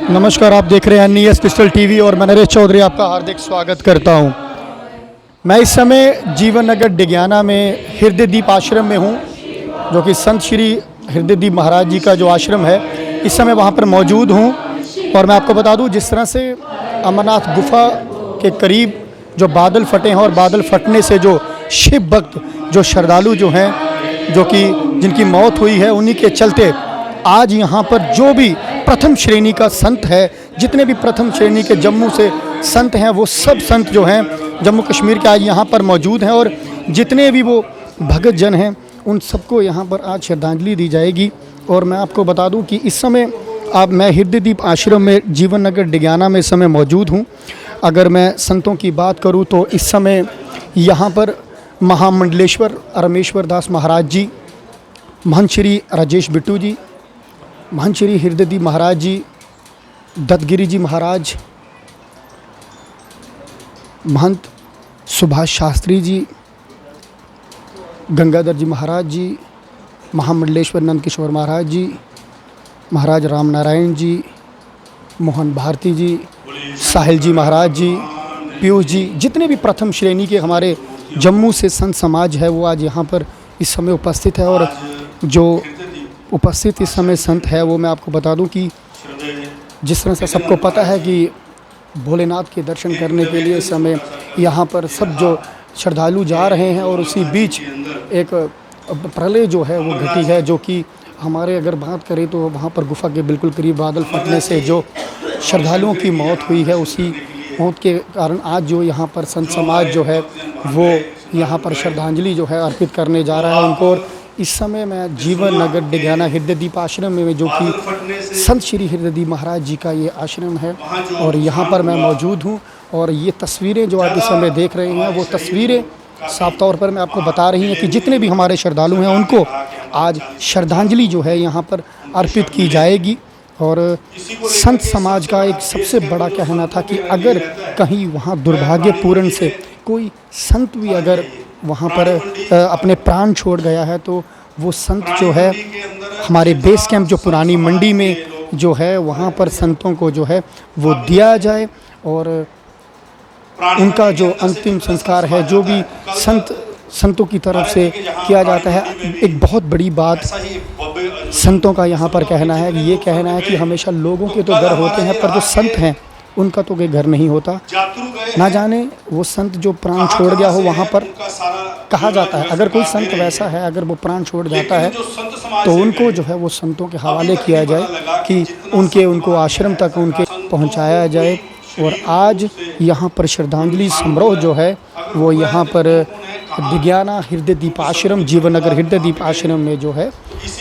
नमस्कार, आप देख रहे हैं NES डिजिटल टीवी और मैं नरेश चौधरी आपका हार्दिक स्वागत करता हूं। मैं इस समय जीवन नगर डिग्याना में हृदय दीप आश्रम में हूं, जो कि संत श्री हृदय दीप महाराज जी का जो आश्रम है, इस समय वहां पर मौजूद हूं। और मैं आपको बता दूं, जिस तरह से अमरनाथ गुफा के करीब जो बादल फटे हैं और बादल फटने से जो शिव भक्त, जो श्रद्धालु जो हैं, जो कि जिनकी मौत हुई है, उन्हीं के चलते आज यहाँ पर जो भी प्रथम श्रेणी का संत है, जितने भी प्रथम श्रेणी के जम्मू से संत हैं, वो सब संत जो हैं जम्मू कश्मीर के आज यहाँ पर मौजूद हैं। और जितने भी वो भगत जन हैं, उन सबको यहाँ पर आज श्रद्धांजलि दी जाएगी। और मैं आपको बता दूं कि इस समय मैं हृदय दीप आश्रम में जीवन नगर डिग्याना में इस समय मौजूद हूँ। अगर मैं संतों की बात करूँ तो इस समय यहाँ पर महामंडलेश्वर रमेश्वर दास महाराज जी, महंत श्री राजेश बिट्टू जी, महंत श्री हृदय दीप महाराज जी, दत्तगिरी जी महाराज, महंत सुभाष शास्त्री जी, गंगाधर जी महाराज जी, महामंडलेश्वर नंद किशोर महाराज जी, महाराज राम नारायण जी, मोहन भारती जी, साहिल जी महाराज जी, पीयूष जी, जितने भी प्रथम श्रेणी के हमारे जम्मू से संत समाज है, वो आज यहाँ पर इस समय उपस्थित है। और जो उपस्थित इस समय संत है, वो मैं आपको बता दूं कि जिस तरह से सबको पता है कि भोलेनाथ के दर्शन करने के लिए इस समय यहाँ पर सब जो श्रद्धालु जा रहे हैं, और उसी बीच एक प्रलय जो है वो घटी है, जो कि हमारे अगर बात करें तो वहाँ पर गुफा के बिल्कुल करीब बादल फटने से जो श्रद्धालुओं की मौत हुई है, उसी मौत के कारण आज जो यहाँ पर संत समाज जो है वो यहाँ पर श्रद्धांजलि जो है अर्पित करने जा रहा है उनको। और इस समय मैं जीवन नगर डिग्याना हृदय दीप आश्रम में, जो कि संत श्री हृदय दीप महाराज जी का ये आश्रम है, और यहाँ पर मैं मौजूद हूँ। और ये तस्वीरें जो आप इस समय देख रहे हैं, वो तस्वीरें साफ तौर पर मैं आपको बता रही हैं कि जितने भी हमारे श्रद्धालु हैं, उनको आज श्रद्धांजलि जो है यहाँ पर अर्पित की जाएगी। और संत समाज का एक सबसे बड़ा कहना था कि अगर कहीं वहाँ दुर्भाग्यपूर्ण से कोई संत भी अगर वहाँ पर अपने प्राण छोड़ गया है, तो वो संत जो है हमारे बेस कैंप जो पुरानी मंडी में जो है, वहाँ पर संतों को जो है वो दिया जाए, और उनका जो अंतिम संस्कार है, जो भी संतों की तरफ से किया जाता है। एक बहुत बड़ी बात संतों का यहाँ पर कहना है, ये कहना है कि हमेशा लोगों के तो घर होते हैं, पर जो संत हैं उनका तो कोई घर नहीं होता। ना जाने वो संत जो प्राण छोड़ गया हो, वहाँ पर कहा जाता है अगर कोई संत वैसा है, अगर वो प्राण छोड़ जाता है, तो उनको जो है वो संतों के हवाले किया जाए कि उनको आश्रम तक उनके पहुँचाया जाए। और आज यहाँ पर श्रद्धांजलि समारोह जो है वो यहाँ पर डिग्याना हृदय दीप आश्रम, जीवन नगर हृदय दीप आश्रम में जो है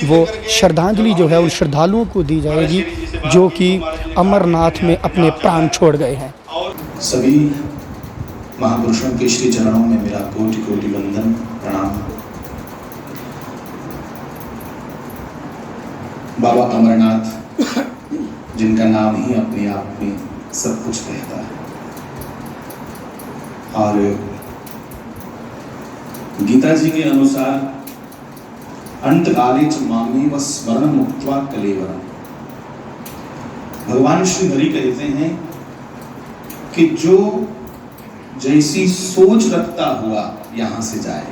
वो श्रद्धांजलि जो है उन श्रद्धालुओं को दी जाएगी जो कि अमरनाथ में अपने प्राण छोड़ गए हैं। सभी महापुरुषों के श्री चरणों में मेरा कोटि कोटि वंदन प्रणाम। बाबा अमरनाथ, जिनका नाम ही अपने आप में सब कुछ कहता है, और गीता जी के अनुसार अंतकाले च मामेव स्मरण मुक्त्वा कलेवरम, भगवान श्री हरि कहते हैं कि जो जैसी सोच रखता हुआ यहां से जाए,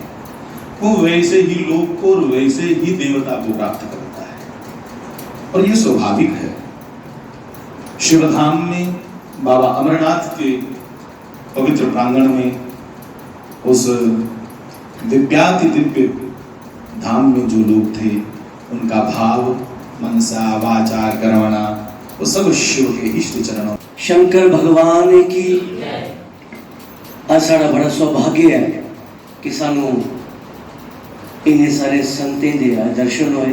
वो वैसे ही लोक को और वैसे ही देवता को प्राप्त करता है। और ये स्वाभाविक है। शिवधाम में बाबा अमरनाथ के पवित्र प्रांगण में, उस दिव्याति दिव्य धाम में जो लोग थे, उनका भाव, मनसा, वाचा, कर्मणा, वो सब शिव के इष्ट चरणों। शंकर भगवान की साड़ा बड़ा सौभाग्य है कि सानू इन्ने सारे संतें दे दर्शन होए।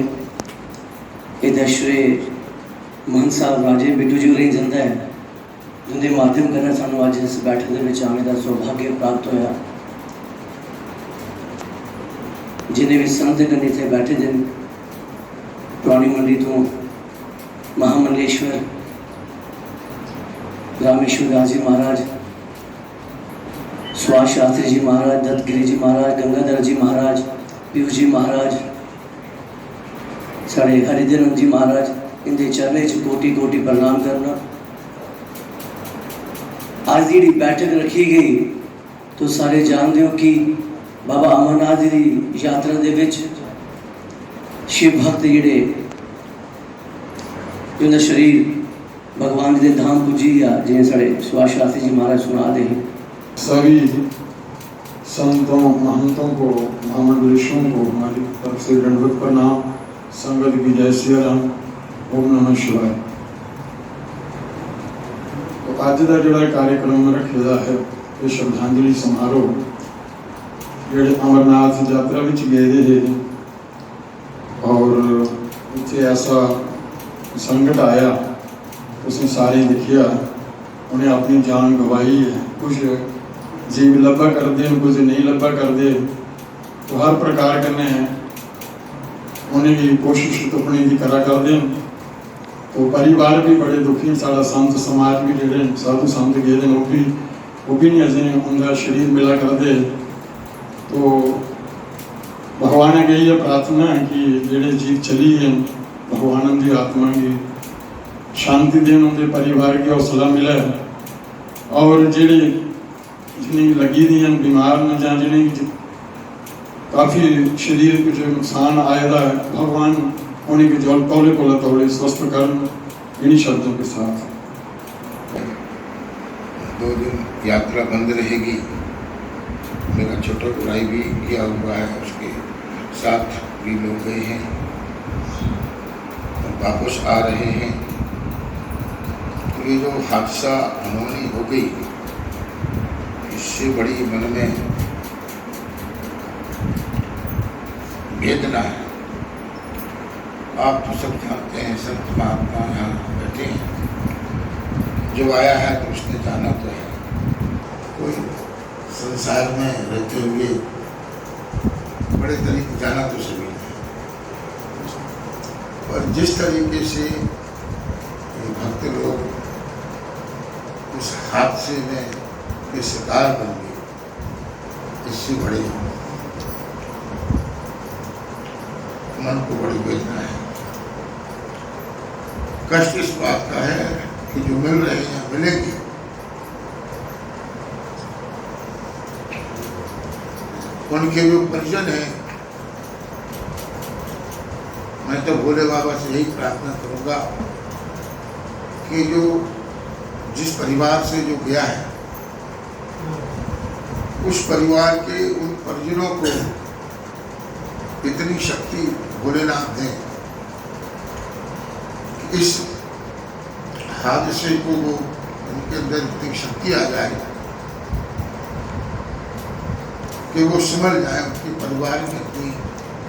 ये दर्शरे महंत साहब राजे बिट्टू जी होरें जंदा है, जिंदे माध्यम करना सानू अज इस बैठक दे विच आने दा सौभाग्य प्राप्त होया। जिन्हें भी संत गण इत्थे बैठे दिन, पुरानी मंडी तो महामंडलेश्वर रामेश्वर दास जी महाराज, सुभाष शास्त्री जी महाराज, दत्तगिरी जी महाराज, गंगाधर जी महाराज, पीयूष जी महाराज, साढ़े हरिधर जी महाराज, इनके चरणें च कोटि कोटि प्रणाम करना। आज जी बैठक रखी गई तो सारे जानते हो कि बाबा अमरनाथ जी की यात्रा दे विच शिव भक्त जिहड़े जिन्हें शरीर भगवान जी के धाम पुजी गया, जिन्हें साढ़े सुभाष शास्त्री जी महाराज सुना दे। सभी संतों महंतों को महामंडलेशों को हमारी तरफ से दंडवत प्रणाम। संगत की जय सिया राम। ओम नमः शिवाय। तो अज का जोड़ा कार्यक्रम रखेगा है ये श्रद्धांजलि समारोह जोड़े अमरनाथ यात्रा में गए हैं और इतने ऐसा संकट आया उसने सारे देखिया, उन्हें अपनी जान गवाई है। कुछ जीव लब्भा करते हैं, कुछ नहीं लब्भा करते, तो हर प्रकार करने हैं उन्हें भी कोशिश तो अपनी भी करा करते हैं। तो परिवार भी बड़े दुखी, सारा संत समाज भी जोड़े साधु संत गए हैं वो भी नहीं अजे उनका शरीर मिला करते। तो भगवान अगे ये प्रार्थना है कि जोड़े जीव चली हैं भगवान उनकी आत्मा की शांति देन, उनके परिवार की हौसला मिले और जेड़े जिन्हें लगी दी हैं बीमार ने ਜਾਂ जिन्हें काफ़ी शरीर कुछ नुकसान आएगा है, भगवान उन्हें की जल तौले को तौले स्वस्थ कर। इन्हीं शब्दों के साथ 2 दिन यात्रा बंद रहेगी। मेरा छोटा बुराई भी किया हुआ है, उसके साथ भी लोग गए हैं और वापस आ रहे हैं। तो ये जो हादसा अनहोनी हो गई, इससे बड़ी मन में वेदना है। आप तो सब जानते हैं, संत महात्मा यहाँ बैठे हैं, जो आया है तो उसने जाना तो है। कोई संसार में रहते हुए बड़े तरीके जाना तो सभी है, और जिस तरीके से भक्त लोग उस हादसे में के शिकार बन गए, इससे बड़े मन को बड़ी वेदना है। कष्ट इस बात का है कि जो मिल रहे हैं मिलेंगे, उनके जो परिजन हैं, मैं तो भोले बाबा से यही प्रार्थना करूंगा कि जो जिस परिवार से जो गया है उस परिवार के उन परिजनों को इतनी शक्ति भोलेनाथ दें कि इस हादसे को वो उनके अंदर इतनी शक्ति आ जाए कि वो समझ जाए, उनके परिवार में कोई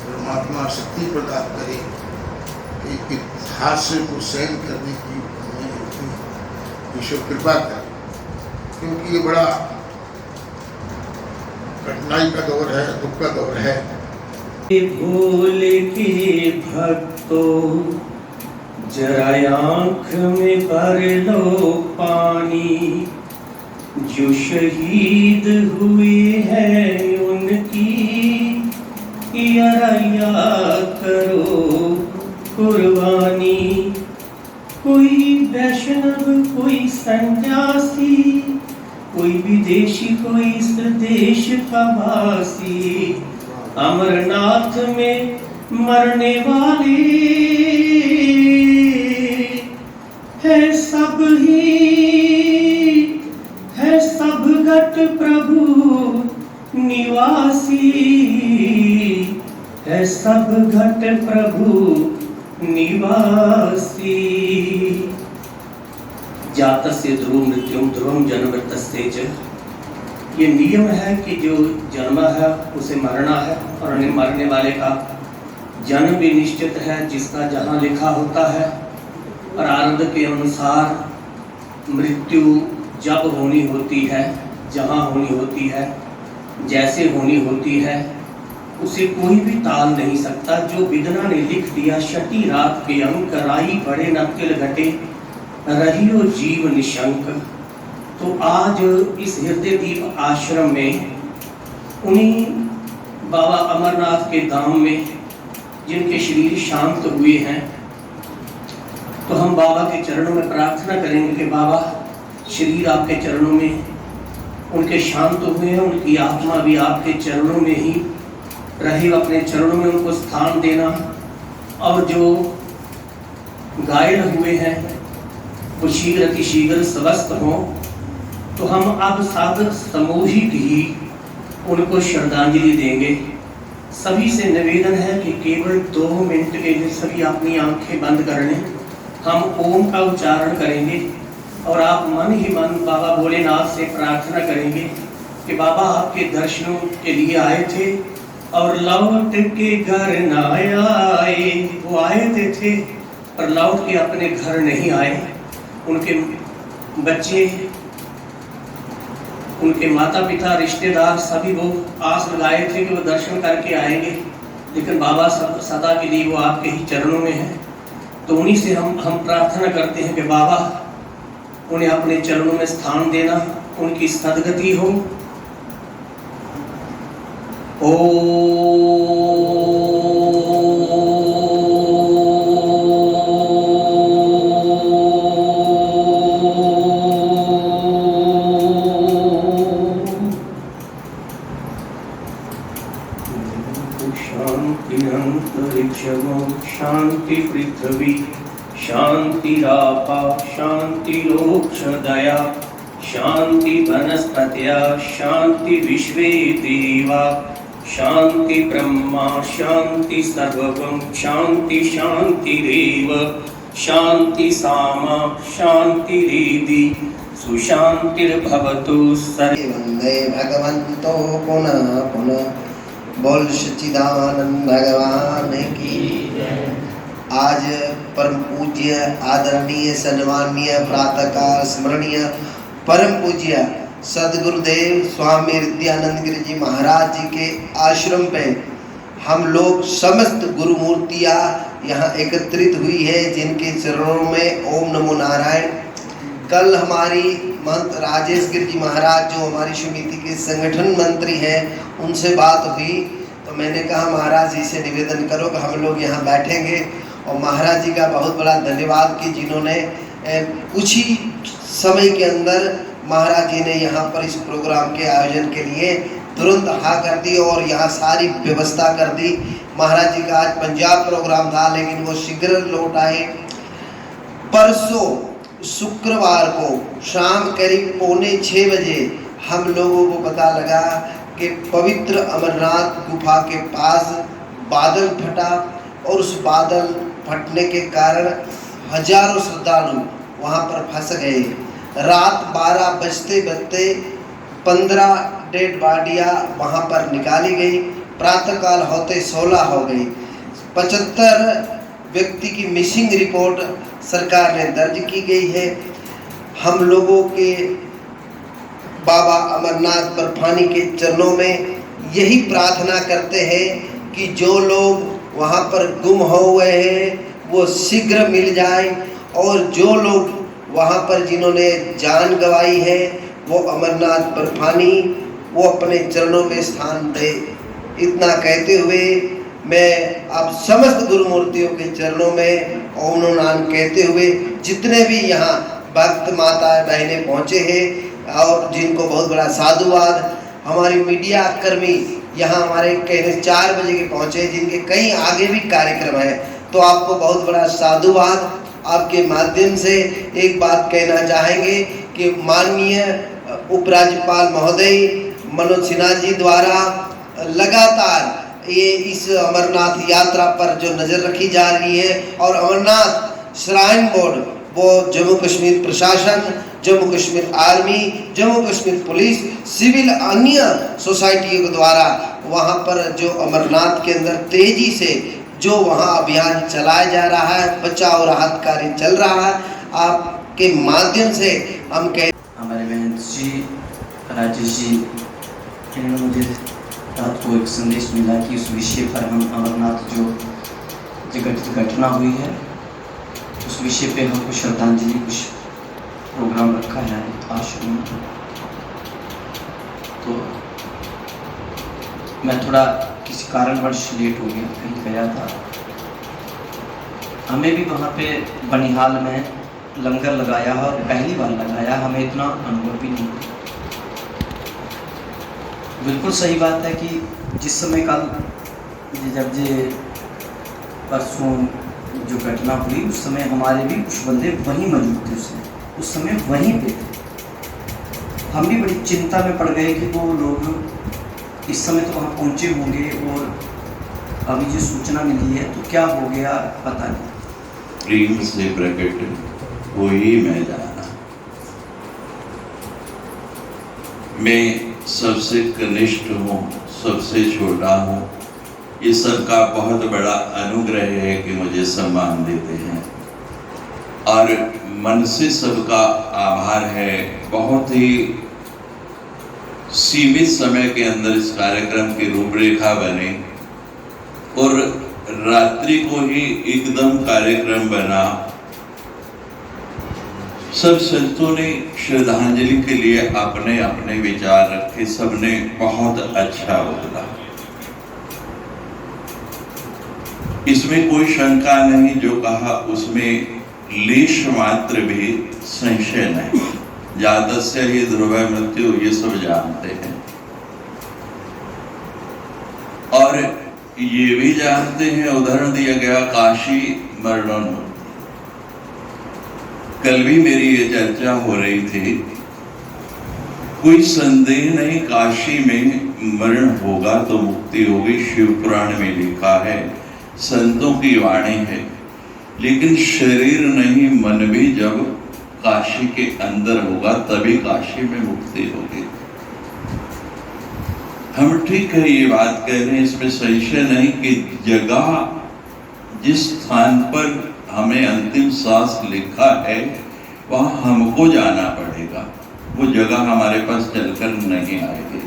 परमात्मा शक्ति प्रदान करे कि इस हादसे को सहन करने की ईश्वर कृपा करे। क्योंकि ये बड़ा कठिनाई का दौर है, दुख का दौर है। भोले के भक्तों जरा आँख में भर लो पानी, जो शहीद हुए हैं उनकी यारा करो कुर्बानी। कोई वैष्णव, कोई सन्यासी, कोई विदेशी, कोई स्वदेश का वासी, अमरनाथ में मरने वाले है सब ही, है सब घट प्रभु निवासी, है सब घट प्रभु निवासी। जातस्य ध्रुव मृत्युम ध्रुवम जन्मतस्य च। ये नियम है कि जो जन्मा है उसे मरना है, और मरने वाले का जन्म भी निश्चित है, जिसका जहाँ लिखा होता है। प्रारब्ध के अनुसार मृत्यु जब होनी होती है, जहाँ होनी होती है, जैसे होनी होती है, उसे कोई भी टाल नहीं सकता। जो विदना ने लिख दिया, शटी रात के अंक राई बड़े न तिल घटे, रहियो जीव निशंक। तो आज इस हृदय दीप आश्रम में उन्हीं बाबा अमरनाथ के धाम में जिनके शरीर शांत हुए हैं, तो हम बाबा के चरणों में प्रार्थना करेंगे कि बाबा शरीर आपके चरणों में उनके शांत हुए हैं, उनकी आत्मा भी आपके चरणों में ही रहे, अपने चरणों में उनको स्थान देना। और जो घायल हुए हैं वो शीघ्र अतिशीघ्र स्वस्थ हों। तो हम अब सब सामूहिक ही उनको श्रद्धांजलि देंगे। सभी से निवेदन है कि केवल 2 मिनट के लिए सभी अपनी आंखें बंद कर लें। हम ओम का उच्चारण करेंगे और आप मन ही मन बाबा भोलेनाथ से प्रार्थना करेंगे कि बाबा आपके दर्शनों के लिए आए थे और लौट के घर ना आए। वो आए थे पर लौट के अपने घर नहीं आए। उनके बच्चे, उनके माता पिता, रिश्तेदार सभी वो आस लगाए थे कि वो दर्शन करके आएंगे, लेकिन बाबा सदा के लिए वो आपके ही चरणों में हैं। तो उन्हीं से हम प्रार्थना करते हैं कि बाबा उन्हें अपने चरणों में स्थान देना, उनकी सद्गति हो। शांति अंतरिक्षमो शांति पृथ्वी शांतिरापा शांतिरोक्षदया शांति वनस्पत्या शांति विश्वे देवा शांति ब्रह्मा शांति सर्वं शांति शांतिरेव शांति सामा शांतिरेधि सुशांतिर्भवतु सर्वे। वंदे भगवन्तो पुनः पुनः। बोल सच्चिदानंद भगवान की। आज परम पूज्य आदरणीय सम्माननीय प्रातःकाल स्मरणीय परम पूज्य सदगुरुदेव स्वामी विद्यानंद गिरी जी महाराज जी के आश्रम पे हम लोग समस्त गुरु मूर्तियाँ यहाँ एकत्रित हुई है, जिनके चरणों में ओम नमो नारायण। कल हमारी महंत राजेश गिरी जी महाराज जो हमारी समिति के संगठन मंत्री हैं उनसे बात हुई, तो मैंने कहा महाराज जी से निवेदन करो कि हम लोग यहाँ बैठेंगे। और महाराज जी का बहुत बड़ा धन्यवाद कि जिन्होंने कुछ ही समय के अंदर महाराज जी ने यहाँ पर इस प्रोग्राम के आयोजन के लिए तुरंत हाँ कर दी और यहाँ सारी व्यवस्था कर दी। महाराज जी का आज पंजाब प्रोग्राम था, लेकिन वो शीघ्र लौट आए। परसों शुक्रवार को शाम करीब 5:45 बजे हम लोगों को पता लगा कि पवित्र अमरनाथ गुफा के पास बादल फटा और उस बादल फटने के कारण हजारों श्रद्धालु वहाँ पर फंस गए। रात 12 बजते 15 डेड बॉडियाँ वहाँ पर निकाली गई। प्रातःकाल होते 16 हो गई। 75 व्यक्ति की मिसिंग रिपोर्ट सरकार ने दर्ज की गई है। हम लोगों के बाबा अमरनाथ बर्फानी के चरणों में यही प्रार्थना करते हैं कि जो लोग वहाँ पर गुम हो गए हैं वो शीघ्र मिल जाए, और जो लोग वहाँ पर जिन्होंने जान गंवाई है वो अमरनाथ बर्फानी वो अपने चरणों में स्थान दे। इतना कहते हुए मैं आप समस्त गुरु मूर्तियों के चरणों में ओम नमो नारायण कहते हुए जितने भी यहाँ भक्त माता बहनें पहुँचे हैं और जिनको बहुत बड़ा साधुवाद। हमारी मीडिया कर्मी यहाँ हमारे कहने 4 बजे के पहुँचे, जिनके कई आगे भी कार्यक्रम है, तो आपको बहुत बड़ा साधुवाद। आपके माध्यम से एक बात कहना चाहेंगे कि माननीय उपराज्यपाल महोदय मनोज सिन्हा जी द्वारा लगातार ये इस अमरनाथ यात्रा पर जो नज़र रखी जा रही है, और अमरनाथ श्राइन बोर्ड वो जम्मू कश्मीर प्रशासन, Jammu Kashmir army, Jammu Kashmir police, civil अन्य सोसाइटियों के द्वारा वहाँ पर जो अमरनाथ के अंदर तेजी से जो वहाँ अभियान चलाया जा रहा है, बचाव राहत कार्य चल रहा है, आपके माध्यम से हम कह हमारे बहन जी राजेश जी इन्होंने मुझे रात को एक संदेश मिला कि उस विषय पर हम अमरनाथ जो घटना हुई है उस विषय पे हमको श्रद्धांजलि कुछ प्रोग्राम रखा है आश्रम में। तो मैं थोड़ा किसी कारणवश लेट हो गया, कहीं गया था। हमें भी वहाँ पे बनिहाल में लंगर लगाया है और पहली बार लगाया, हमें इतना अनुभव भी नहीं। बिल्कुल सही बात है कि जिस समय कल जब ये परसों जो घटना हुई उस समय हमारे भी कुछ बंदे वहीं मौजूद थे, उस समय वहीं पे थे। हम भी बड़ी चिंता में पड़ गए कि वो लोग इस समय तो वहाँ पहुँचे होंगे और अभी जो सूचना मिली है तो क्या हो गया पता नहीं। प्रेम से प्रकट वही मैं जाना। मैं सबसे कनिष्ठ हूँ, सबसे छोटा हूँ। ये सबका बहुत बड़ा अनुग्रह है कि मुझे सम्मान देते हैं और मन से सबका आभार है। बहुत ही सीमित समय के अंदर इस कार्यक्रम की रूपरेखा बने और रात्रि को ही एकदम कार्यक्रम बना। सब संतों ने श्रद्धांजलि के लिए अपने अपने विचार रखे, सबने बहुत अच्छा बोला। इसमें कोई शंका नहीं, जो कहा उसमें लेश मात्र भी संशय नहीं। जातस्य ही ध्रुव मृत्यु, ये सब जानते हैं और ये भी जानते हैं। उदाहरण दिया गया काशी मरणोन्मुक्ति। कल भी मेरी ये चर्चा हो रही थी, कोई संदेह नहीं काशी में मरण होगा तो मुक्ति होगी। शिव पुराण में लिखा है, संतों की वाणी है। लेकिन शरीर नहीं, मन भी जब काशी के अंदर होगा तभी काशी में मुक्ति होगी। हम ठीक है ये बात कह रहे हैं, इसमें संशय नहीं कि जगह जिस स्थान पर हमें अंतिम सांस लिखा है वहां हमको जाना पड़ेगा। वो जगह हमारे पास चलकर नहीं आएगी।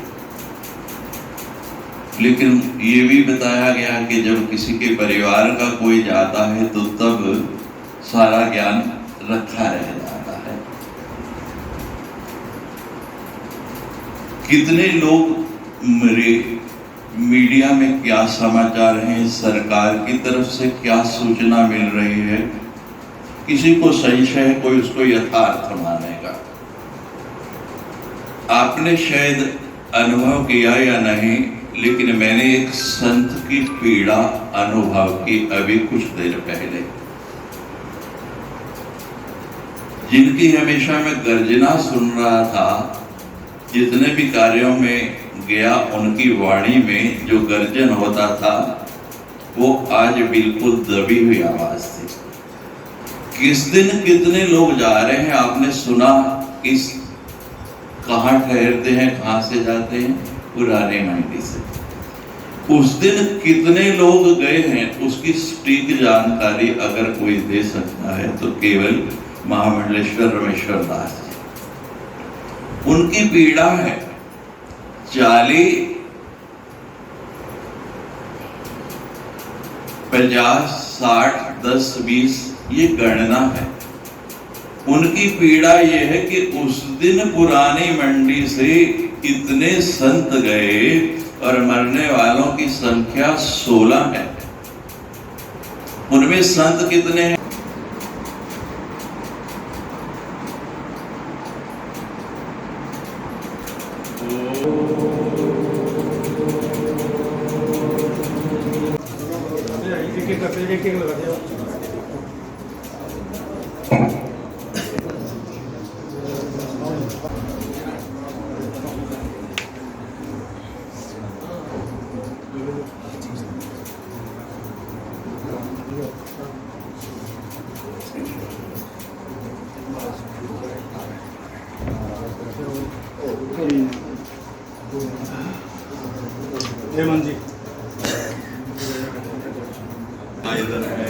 लेकिन ये भी बताया गया कि जब किसी के परिवार का कोई जाता है तो तब सारा ज्ञान रखा रह जाता है। कितने लोग मरे, मीडिया में क्या समाचार हैं, सरकार की तरफ से क्या सूचना मिल रही है, किसी को संशय है, कोई उसको यथार्थ मानेगा। आपने शायद अनुभव किया या नहीं, लेकिन मैंने एक संत की पीड़ा अनुभव की अभी कुछ देर पहले, जिनकी हमेशा मैं गर्जना सुन रहा था। जितने भी कार्यों में गया उनकी वाणी में जो गर्जन होता था वो आज बिल्कुल दबी हुई आवाज थी। किस दिन कितने लोग जा रहे हैं आपने सुना, किस कहाँ ठहरते हैं, कहाँ से जाते हैं, पुराने मंडी से। उस दिन कितने लोग गए हैं उसकी सटीक जानकारी अगर कोई दे सकता है तो केवल महामंडलेश्वर रमेश्वर दास जी। उनकी पीड़ा है 40, 50, 60, 10, 20 ये गणना है। उनकी पीड़ा यह है कि उस दिन पुरानी मंडी से इतने संत गए और मरने वालों की संख्या 16 है। उनमें संत कितने हैं? हेमंत जी इधर है